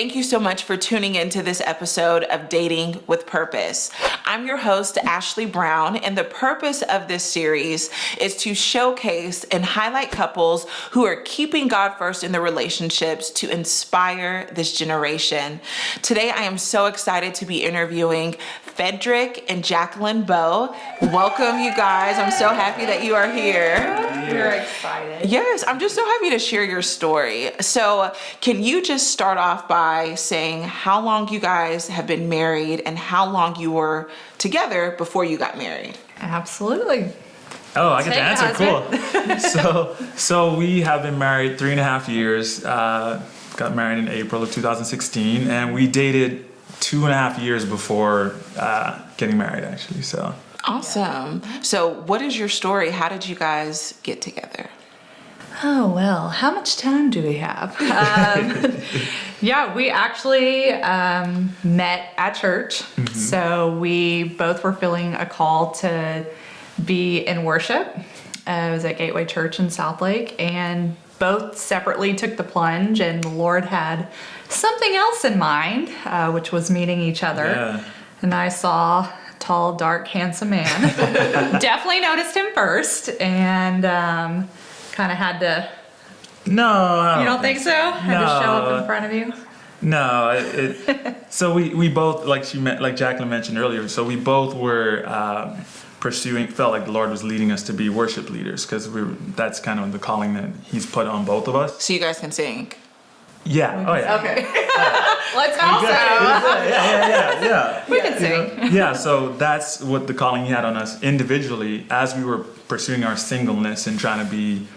Thank you so much for tuning into this episode of Dating with Purpose. I'm your host, Ashley Brown, and the purpose of this series is to showcase and highlight couples who are keeping God first in their relationships to inspire this generation. Today, I am so excited to be interviewing Fedrick and Jaclyn Bow. Welcome, you guys. I'm so happy that you are here. We're excited. Yes, I'm just so happy to share your story. So can you just start off by saying how long you guys have been married and how long you were together before you got married? Absolutely. Oh, I get to answer. Cool. So we have been married 3.5 years. Got married in April of 2016, and we dated 2.5 years before getting married, actually. So awesome. So what is your story? How did you guys get together? Oh, well, how much time do we have? Yeah, we actually met at church. Mm-hmm. So we both were feeling a call to be in worship. It was at Gateway Church in Southlake, and both separately took the plunge, and the Lord had something else in mind, which was meeting each other. Yeah. And I saw a tall, dark, handsome man. Definitely noticed him first, and kind of had to. No, I don't think so. Had to show up in front of you. No, so we both, like Jaclyn mentioned earlier. So we both were felt like the Lord was leading us to be worship leaders, because that's kind of the calling that He's put on both of us. So you guys can sing. Yeah. Oh yeah. Okay. Let's also. Yeah. We can sing. Yeah. So that's what the calling He had on us individually as we were pursuing our singleness and trying to be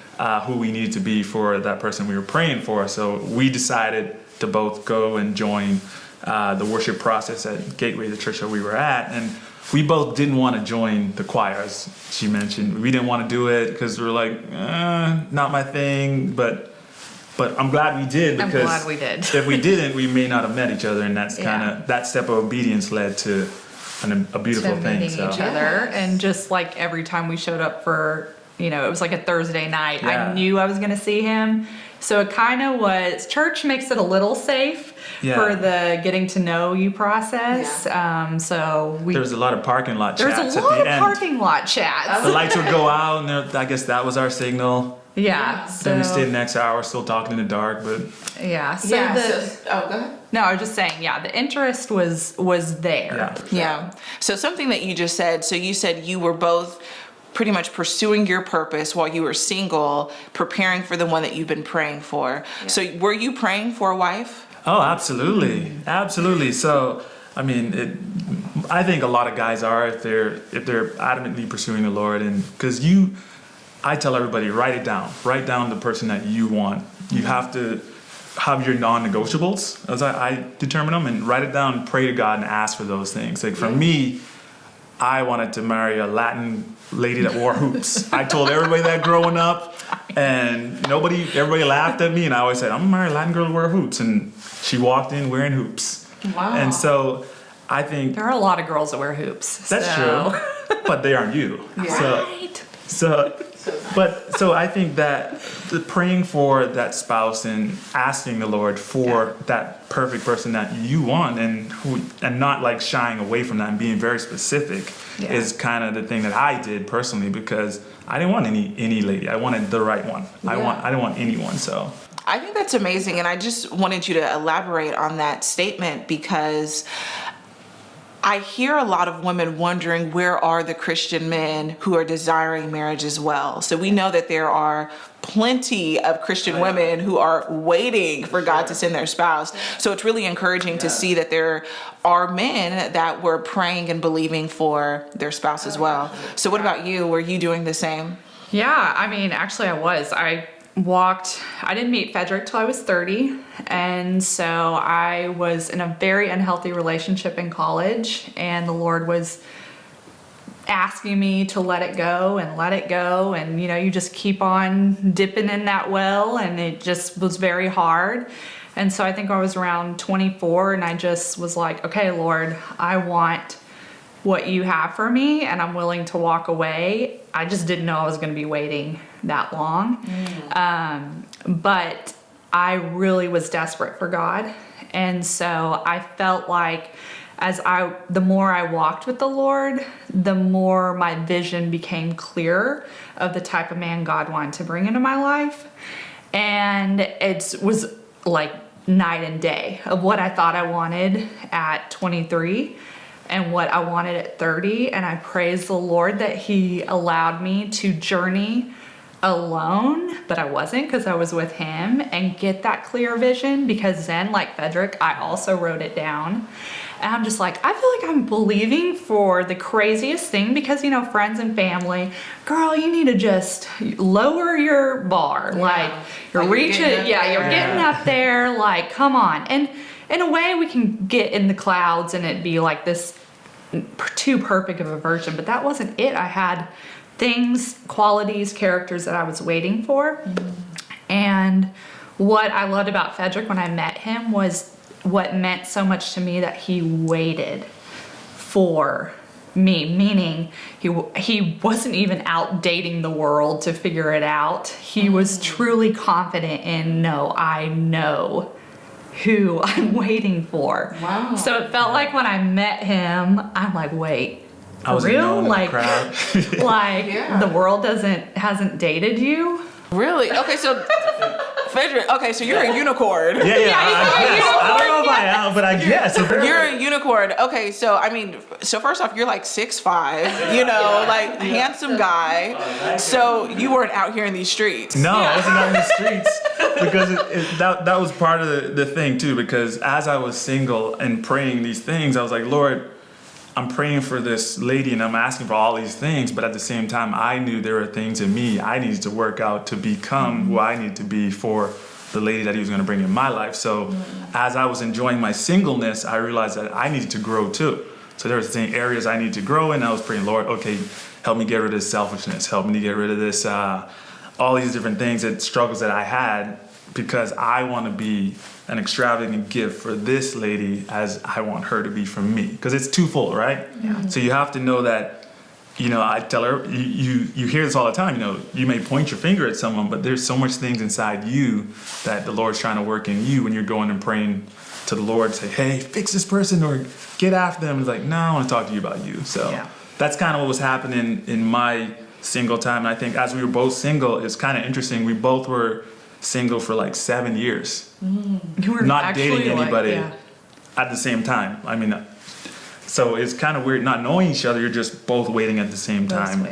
who we needed to be for that person we were praying for. So we decided to both go and join the worship process at Gateway, the church that we were at, and we both didn't want to join the choir, as she mentioned. We didn't want to do it because we were like, not my thing, but I'm glad we did, because I'm glad we did. If we didn't, we may not have met each other, and that's kind of that step of obedience led to a beautiful thing. Meeting each other, and just like every time we showed up for, it was like a Thursday night. Yeah. I knew I was going to see him, so it kind of was. Church makes it a little safe for the getting to know you process. Yeah. So there was a lot of parking lot chats. There's a lot of parking lot chats. The lights would go out, and I guess that was our signal. Yeah. Then we stayed the next hour still talking in the dark, but yeah. So go ahead. No, I was just saying, the interest was there. Yeah. So something that you just said. So you said you were both pretty much pursuing your purpose while you were single, preparing for the one that you've been praying for. Yeah. So were you praying for a wife? Oh, absolutely. Absolutely. So, I mean, I think a lot of guys are, if they're adamantly pursuing the Lord, and because I tell everybody, write it down. Write down the person that you want. You have to have your non-negotiables, as I determine them, and write it down, pray to God, and ask for those things. Like for me, I wanted to marry a Latin lady that wore hoops. I told everybody that growing up, and everybody laughed at me, and I always said, I'm gonna marry a Latin girl to wear hoops, and she walked in wearing hoops. Wow. And so I think there are a lot of girls that wear hoops. That's true, but they aren't you. Yeah. Right. So I think that the praying for that spouse and asking the Lord for that perfect person that you want, and not like shying away from that and being very specific is kind of the thing that I did personally, because I didn't want any lady. I wanted the right one. Yeah. I didn't want anyone. So I think that's amazing, and I just wanted you to elaborate on that statement, because I hear a lot of women wondering, where are the Christian men who are desiring marriage as well? So we know that there are plenty of Christian women who are waiting for God to send their spouse. So it's really encouraging to see that there are men that were praying and believing for their spouse as well. So what about you? Were you doing the same? Yeah, I mean, actually I was. I didn't meet Fedrick till I was 30, and so I was in a very unhealthy relationship in college, and the Lord was asking me to let it go, and you just keep on dipping in that well, and it just was very hard. And so I think I was around 24, and I just was like, okay, Lord, I want what you have for me, and I'm willing to walk away. I just didn't know I was going to be waiting that long. But I really was desperate for God. And so I felt like the more I walked with the Lord, the more my vision became clearer of the type of man God wanted to bring into my life. And it was like night and day of what I thought I wanted at 23 and what I wanted at 30. And I praise the Lord that He allowed me to journey alone, but I wasn't, because I was with Him, and get that clear vision. Because then, like Fedrick, I also wrote it down. And I'm just like, I feel like I'm believing for the craziest thing, because, you know, friends and family, girl, you need to just lower your bar. Yeah. Like, you're Like reaching, you're getting up there. Like, come on. And in a way, we can get in the clouds and it'd be like this too perfect of a version, but that wasn't it. I had things, qualities, characters that I was waiting for. And what I loved about Fedrick when I met him was what meant so much to me, that he waited for me, meaning he wasn't even out dating the world to figure it out. He was truly confident in, no, I know who I'm waiting for. Wow. So it felt like when I met him, I'm like, wait, I was for real? alone in the Like, crowd. like Yeah. the world hasn't dated you? Really? Okay, so Fedrick, okay, so you're a unicorn. Yeah, I guess. I don't know if I am, but I guess. You're a unicorn. Okay, so I mean, so first off, you're like 6'5", you know, like handsome guy. So you weren't out here in these streets. No, I wasn't out in the streets, because that was part of the thing too. Because as I was single and praying these things, I was like, Lord, I'm praying for this lady and I'm asking for all these things, but at the same time, I knew there were things in me I needed to work out to become who I need to be for the lady that He was going to bring in my life. So as I was enjoying my singleness, I realized that I needed to grow too. So there were certain areas I needed to grow in. I was praying, Lord, okay, help me get rid of this selfishness. Help me to get rid of this, all these different things, that struggles that I had, because I want to be an extravagant gift for this lady as I want her to be for me. Because it's twofold, right? Yeah. So you have to know that, you know, I tell her, you hear this all the time, you know, you may point your finger at someone, but there's so much things inside you that the Lord's trying to work in you when you're going and praying to the Lord, say, hey, fix this person or get after them. It's like, no, I want to talk to you about you. So that's kind of what was happening in my single time. And I think as we were both single, it's kind of interesting. We both were single for like 7 years. You were not actually, dating anybody like, at the same time. I mean, so it's kind of weird not knowing each other. You're just both waiting at the same time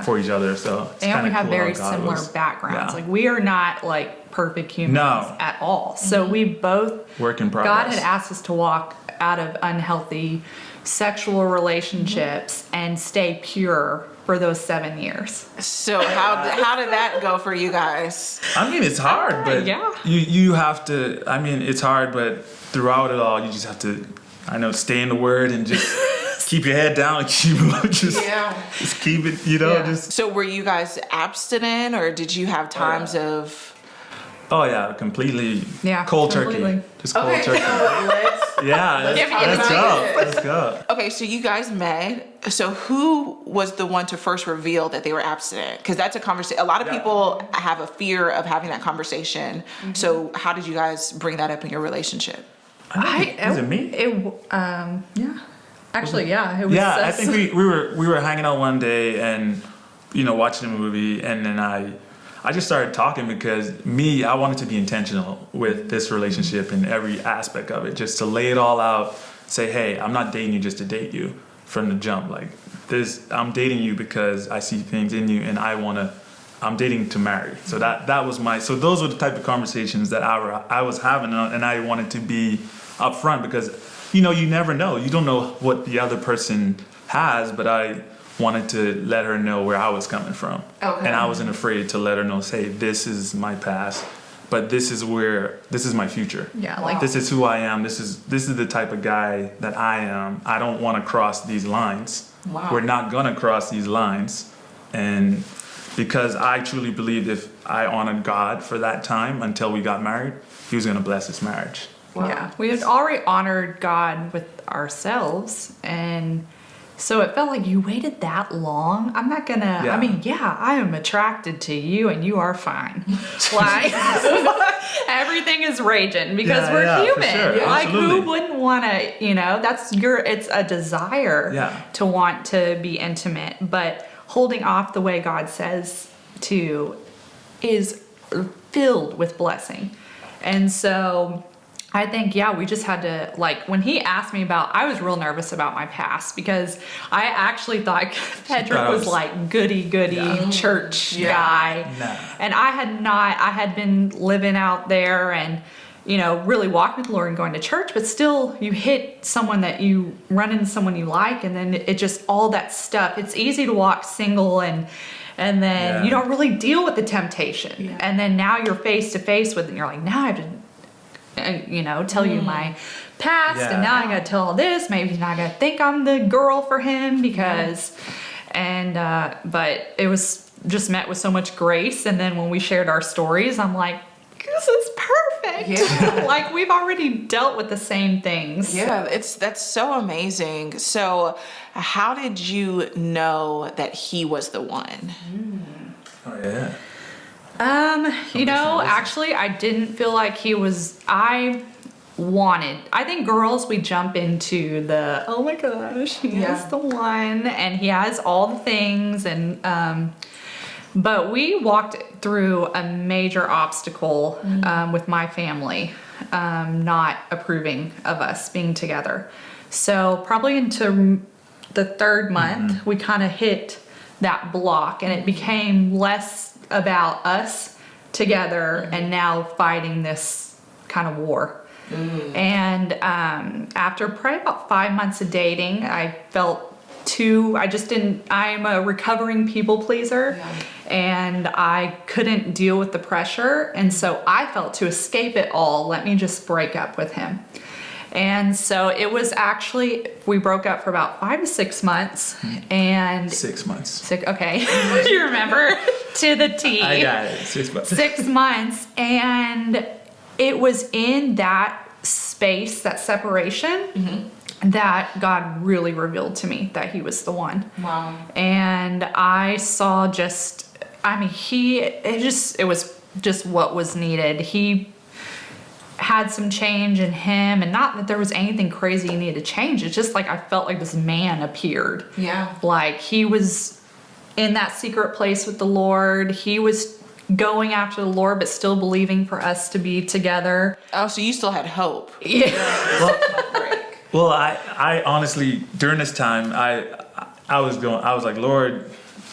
for each other. So it's and we have cool very how God similar was. backgrounds. Yeah. Like, we are not like perfect humans at all. So we both, Work in progress. God had asked us to walk out of unhealthy sexual relationships and stay pure for those 7 years. So how did that go for you guys? I mean, it's hard, but you have to. I mean, it's hard, but throughout it all, you just have to, I know, stay in the Word and just keep your head down and keep just keep it. You know, just. So were you guys abstinent, or did you have times of? Oh yeah, completely. Cold turkey. Just cold turkey. Let's go. Okay, so you guys met. So who was the one to first reveal that they were abstinent? Because that's a conversation. A lot of people have a fear of having that conversation. So how did you guys bring that up in your relationship? Was it me? Actually, it was. I think we were hanging out one day and, you know, watching a movie, and then I just started talking because I wanted to be intentional with this relationship in every aspect of it, just to lay it all out, say, hey, I'm not dating you just to date you from the jump. Like this, I'm dating you because I see things in you and I'm dating to marry. So that was so those were the type of conversations that I was having, and I wanted to be upfront because, you know, you never know. You don't know what the other person has, but I wanted to let her know where I was coming from. Okay. And I wasn't afraid to let her know, say, this is my past, but this is my future. Yeah, like this is who I am. This is the type of guy that I am. I don't want to cross these lines. Wow. We're not gonna cross these lines. And because I truly believed if I honored God for that time until we got married, He was gonna bless this marriage. Wow. Yeah, we had already honored God with ourselves, and So it felt like, you waited that long? I'm not gonna, Yeah. I mean, yeah, I am attracted to you and you are fine. Like, everything is raging because Yeah, we're yeah, for human. sure. Like, Absolutely. who wouldn't want to, it's a desire Yeah. to want to be intimate, but holding off the way God says to is filled with blessing. And so I think, we just had to, like, when he asked me I was real nervous about my past because I actually thought Fedrick was like goody church guy. Nah. And I had been living out there and, really walking with the Lord and going to church, but still you run into someone you like, and then it just, all that stuff. It's easy to walk single and then you don't really deal with the temptation. Yeah. And then now you're face to face with it and you're like, now I have to tell you my past, and now I gotta tell all this. Maybe he's not gonna think I'm the girl for him because, but it was just met with so much grace. And then when we shared our stories, I'm like, this is perfect. Yeah. Like, we've already dealt with the same things. Yeah, that's so amazing. So, how did you know that he was the one? Oh yeah. Actually, I didn't feel like he was. I think girls, we jump into the, oh my gosh, he is the one, and he has all the things, and but we walked through a major obstacle with my family not approving of us being together. So probably into the third month, we kind of hit that block, and it became less about us together and now fighting this kind of war. And after probably about 5 months of dating, I felt I'm a recovering people pleaser, and I couldn't deal with the pressure. And so I felt, to escape it all, let me just break up with him. And so it was actually, we broke up for about 5 to 6 months, and 6 months. okay, you remember to the T. I got it. 6 months. 6 months, and it was in that space, that separation, that God really revealed to me that he was the one. Wow. And I saw it was just what was needed. He had some change in him, and not that there was anything crazy he needed to change. It's just like I felt like this man appeared. Yeah. Like he was in that secret place with the Lord. He was going after the Lord, but still believing for us to be together. Oh, so you still had hope. Yeah. Well, I honestly, during this time, I was like, Lord,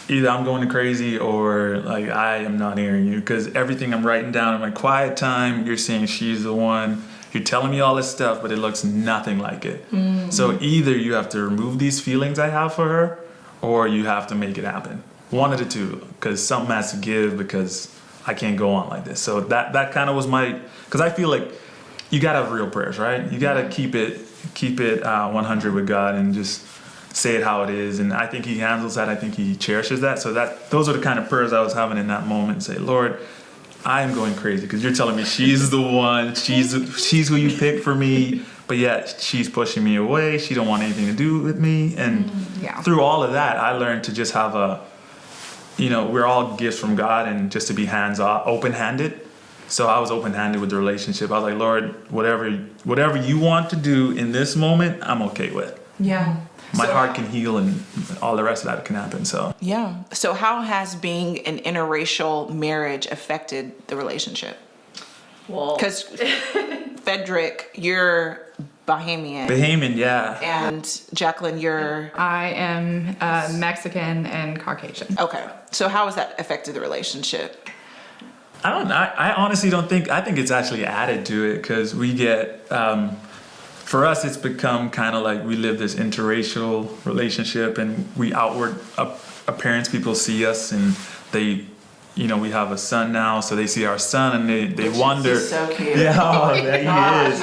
either I'm going crazy or like I am not hearing you, because everything I'm writing down in my quiet time, you're saying she's the one. You're telling me all this stuff, but it looks nothing like it. So either you have to remove these feelings I have for her, or you have to make it happen. One of the two, because something has to give, because I can't go on like this. So that kind of was because I feel like you gotta have real prayers, right? You gotta keep it 100 with God and just say it how it is. And I think he handles that. I think he cherishes that. So those are the kind of prayers I was having in that moment. Say, Lord, I am going crazy because you're telling me she's the one, she's who you picked for me, but yet she's pushing me away. She don't want anything to do with me. And through all of that, I learned to just have we're all gifts from God, and just to be hands-off, open-handed. So I was open-handed with the relationship. I was like, Lord, whatever you want to do in this moment, I'm okay with. Yeah. My heart can heal, and all the rest of that can happen. So Yeah. So how has being an interracial marriage affected the relationship? Well, Because Fedrick, you're Bahamian. Bahamian, yeah. And Jaclyn, you're... I am Mexican and Caucasian. Okay. So how has that affected the relationship? I don't know. I honestly don't think. I think it's actually added to it, because we get. For us, it's become kind of like we live this interracial relationship, and we outward appearance. People see us, and they, we have a son now, so they see our son, and they wonder. He's so cute. Yeah,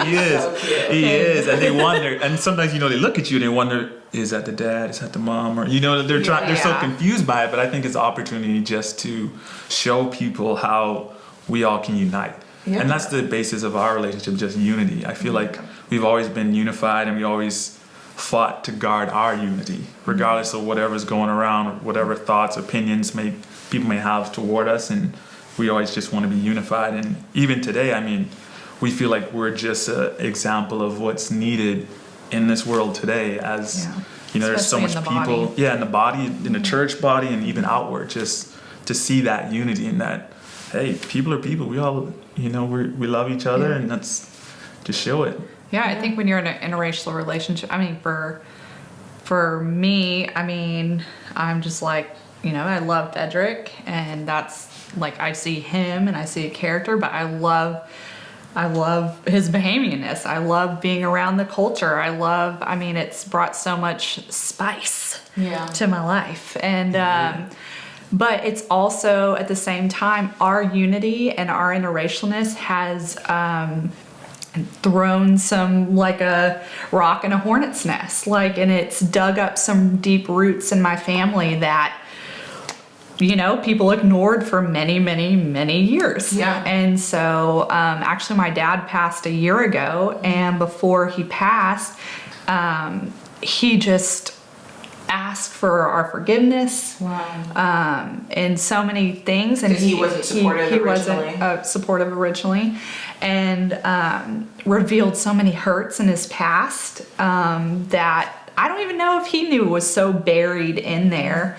he is. So cute. He is, and they wonder. And sometimes they look at you, and they wonder, is that the dad? Is that the mom? Or they're trying. They're so confused by it. But I think it's an opportunity just to show people how we all can unite. Yeah. And that's the basis of our relationship, just unity. I feel like we've always been unified, and we always fought to guard our unity, regardless of whatever's going around, whatever thoughts, opinions people may have toward us, and we always just want to be unified. And even today, I mean, we feel like we're just an example of what's needed in this world today. As you know, there's so much people, in the body, in the church body, and even outward, just to see that unity and that, hey, people are people. We all, we love each other, and that's to show it. Yeah, I think when you're in an interracial relationship, I mean, for me, I mean, I'm just like, I love Fedrick, and that's like, I see him and I see a character, but I love his Bahamianness. I love being around the culture. I mean, it's brought so much spice to my life. And, but it's also at the same time, our unity and our interracialness has, thrown some, like a rock in a hornet's nest, and it's dug up some deep roots in my family that, people ignored for many, many, many years. Yeah. And so, actually my dad passed a year ago, and before he passed, he just asked for our forgiveness. Wow. In so many things. And he wasn't supportive originally. He wasn't supportive originally. And revealed so many hurts in his past that I don't even know if he knew was so buried in there.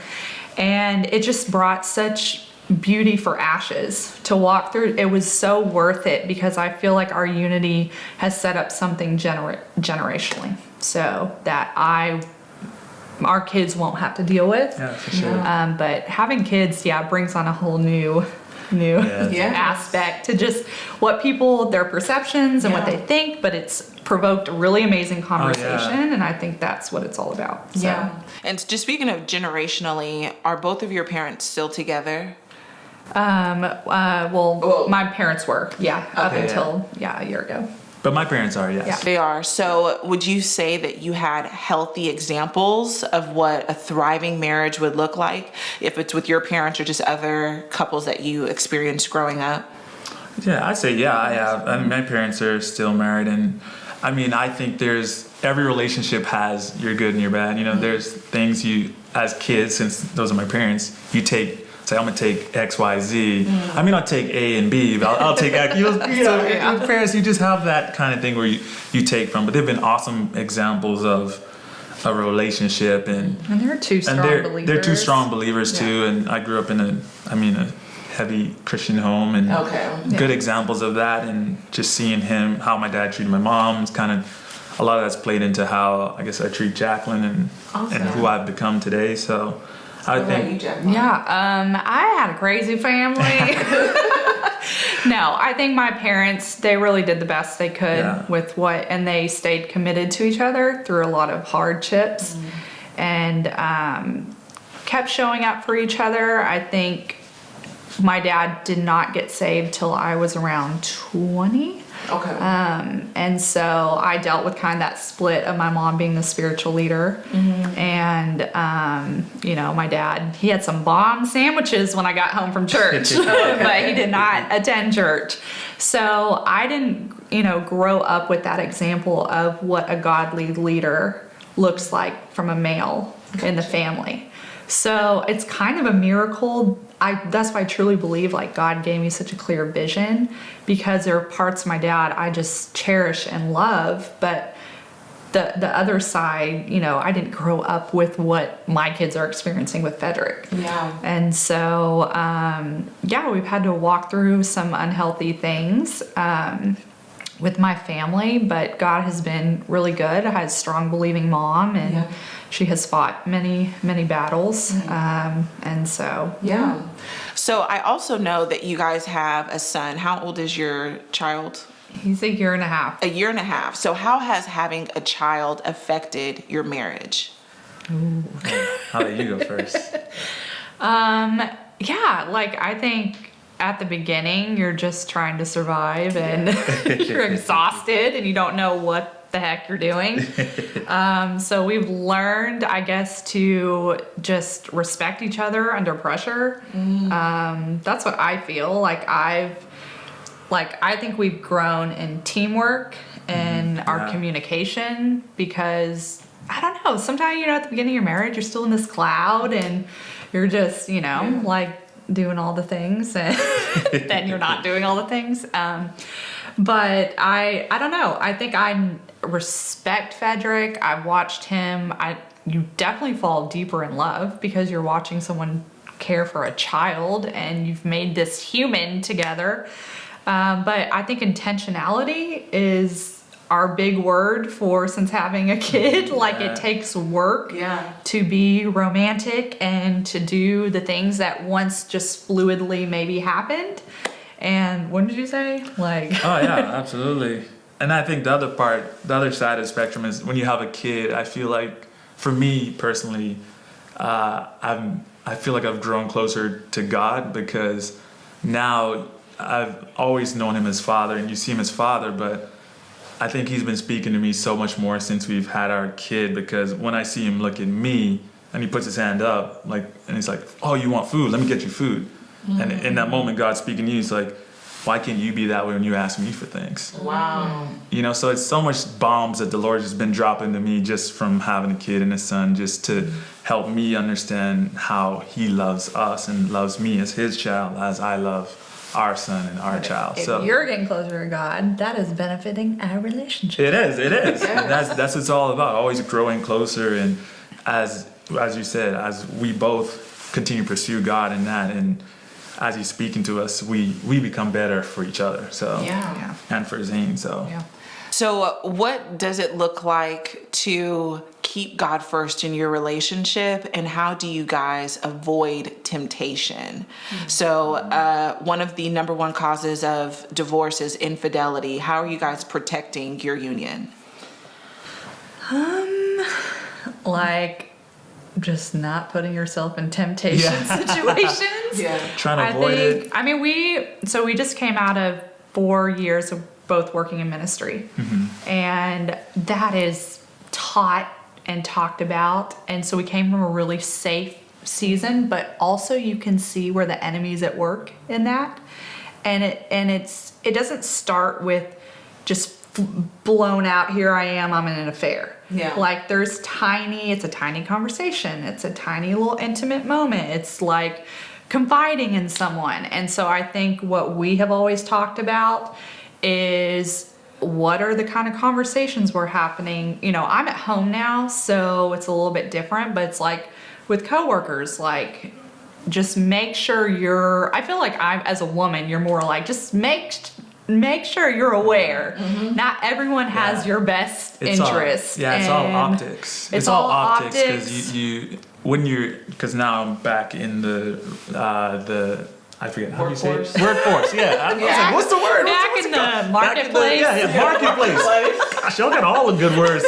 And it just brought such beauty for ashes to walk through. It was so worth it, because I feel like our unity has set up something generationally, so that our kids won't have to deal with. Yeah, for sure. But having kids, brings on a whole new aspect to just what their perceptions and what they think, but it's provoked a really amazing conversation, and I think that's what it's all about. So. Yeah. And just speaking of generationally, are both of your parents still together? Well, my parents were, up until a year ago. But my parents are, yes. Yeah. They are. So would you say that you had healthy examples of what a thriving marriage would look like, if it's with your parents or just other couples that you experienced growing up? Yeah, I'd say, I have. I mean, my parents are still married, and I mean, I think every relationship has your good and your bad. There's things you, as kids, since those are my parents, you say, I'm gonna take X, Y, Z. I mean, I'll take A and B, but I'll take X. With parents, you just have that kind of thing where you take from. But they've been awesome examples of a relationship, and they're two strong believers. They're two strong believers too. And I grew up in a heavy Christian home, and good examples of that. And just seeing how my dad treated my mom, it's kind of a lot of that's played into how I guess I treat Jaclyn and who I've become today. So. I think. I had a crazy family. No, I think my parents, they really did the best they could with and they stayed committed to each other through a lot of hardships, and kept showing up for each other. I think my dad did not get saved till I was around 20. Okay. And so I dealt with kind of that split of my mom being the spiritual leader, and my dad, he had some bomb sandwiches when I got home from church, but he did not attend church. So I didn't, grow up with that example of what a godly leader looks like from a male in the family. So it's kind of a miracle. That's why I truly believe God gave me such a clear vision, because there are parts of my dad I just cherish and love, but the other side, I didn't grow up with what my kids are experiencing with Fedrick. Yeah. And so, we've had to walk through some unhealthy things with my family, but God has been really good. I had a strong believing mom, and she has fought many, many battles. And so, So I also know that you guys have a son. How old is your child? He's a year and a half. A year and a half. So how has having a child affected your marriage? How about you go first? I think at the beginning you're just trying to survive, and you're exhausted and you don't know what the heck you're doing. So we've learned, I guess, to just respect each other under pressure. That's what I feel like. I think we've grown in teamwork and our communication, because I don't know. Sometimes, at the beginning of your marriage, you're still in this cloud and you're just, like doing all the things, and then you're not doing all the things. But I don't know. I think I respect Fedrick. I've watched him. You definitely fall deeper in love because you're watching someone care for a child and you've made this human together. But I think intentionality is our big word since having a kid. Like, it takes work to be romantic and to do the things that once just fluidly maybe happened. And what did you say? Like, oh yeah, absolutely. And I think the other side of the spectrum is when you have a kid. I feel like, for me personally, I feel like I've grown closer to God, because now I've always known him as Father, and you see him as Father, but I think he's been speaking to me so much more since we've had our kid, because when I see him look at me and he puts his hand up, and he's like, oh, you want food? Let me get you food. Mm-hmm. And in that moment, God's speaking to you. He's like, why can't you be that way when you ask me for things? Wow. So it's so much bombs that the Lord has been dropping to me just from having a kid and a son, just to help me understand how he loves us and loves me as his child, as I love our son and our child. If you're getting closer to God, that is benefiting our relationship. It is. And that's what it's all about, always growing closer. And as you said, as we both continue to pursue God in that, and as he's speaking to us, we become better for each other. So and for Zane. So what does it look like to keep God first in your relationship, and how do you guys avoid temptation? Mm-hmm. So one of the number one causes of divorce is infidelity. How are you guys protecting your union? Like, just not putting yourself in temptation situations. Trying to avoid it. I mean, we just came out of 4 years of both working in ministry, and that is taught and talked about. And so we came from a really safe season, but also you can see where the enemy's at work in that. And it doesn't start with just blown out, here I am, I'm in an affair. Yeah. Like, it's a tiny conversation. It's a tiny little intimate moment. It's like confiding in someone. And so I think what we have always talked about is, what are the kind of conversations we're happening? I'm at home now, so it's a little bit different, but it's like with coworkers, like, just make sure I feel like as a woman, you're more like, just make sure you're aware. Mm-hmm. Not everyone has your best interest. It's all optics. It's all optics, because now I'm back in the I forget how you say it. Workforce. Yeah. I was like, what's the word? Back in the marketplace. Marketplace. Gosh, y'all got all the good words.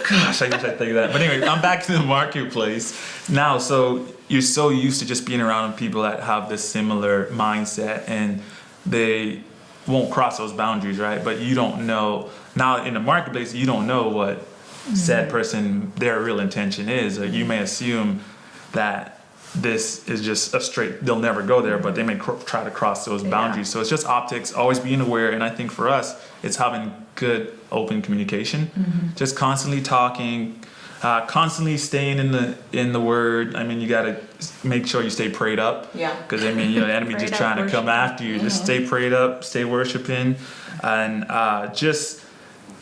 Gosh, I wish I'd think of that. But anyway, I'm back to the marketplace now. So you're so used to just being around people that have this similar mindset, and they won't cross those boundaries, right? But you don't know. Now in the marketplace, you don't know what said person, their real intention is. Or you may assume that this is just a straight, they'll never go there, but they may try to cross those boundaries. So it's just optics, always being aware. And I think for us, it's having good open communication, just constantly talking, constantly staying in the word. I mean, you got to make sure you stay prayed up, because the enemy just trying to come after you. Just stay prayed up, stay worshiping, and just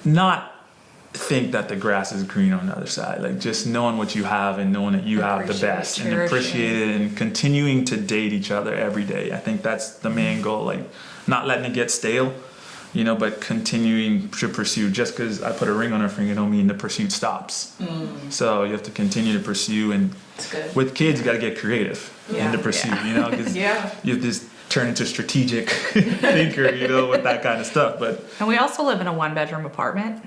not think that the grass is green on the other side. Like, just knowing what you have and knowing that you have the best, and appreciate it, and continuing to date each other every day. I think that's the main goal. Like, not letting it get stale, but continuing to pursue. Just because I put a ring on her finger don't mean the pursuit stops. So you have to continue to pursue, and with kids you got to get creative in the pursuit, because you have to turn into strategic thinker, with that kind of stuff. And we also live in a 1-bedroom apartment.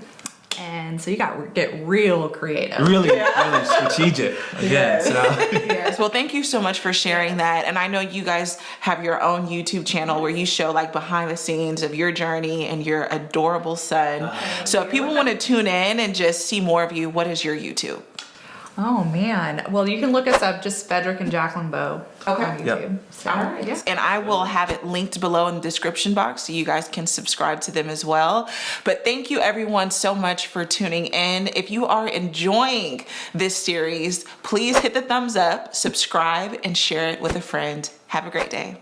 And so you got to get real creative. Really strategic. Again, Yes. Well, thank you so much for sharing that. And I know you guys have your own YouTube channel where you show like behind the scenes of your journey and your adorable son. So if people want to tune in and just see more of you, what is your YouTube? Oh man. Well, you can look us up, just Fedrick and Jaclyn Bow Okay. on YouTube. Yep. So, All right. yeah. And I will have it linked below in the description box so you guys can subscribe to them as well. But thank you everyone so much for tuning in. If you are enjoying this series, please hit the thumbs up, subscribe, and share it with a friend. Have a great day.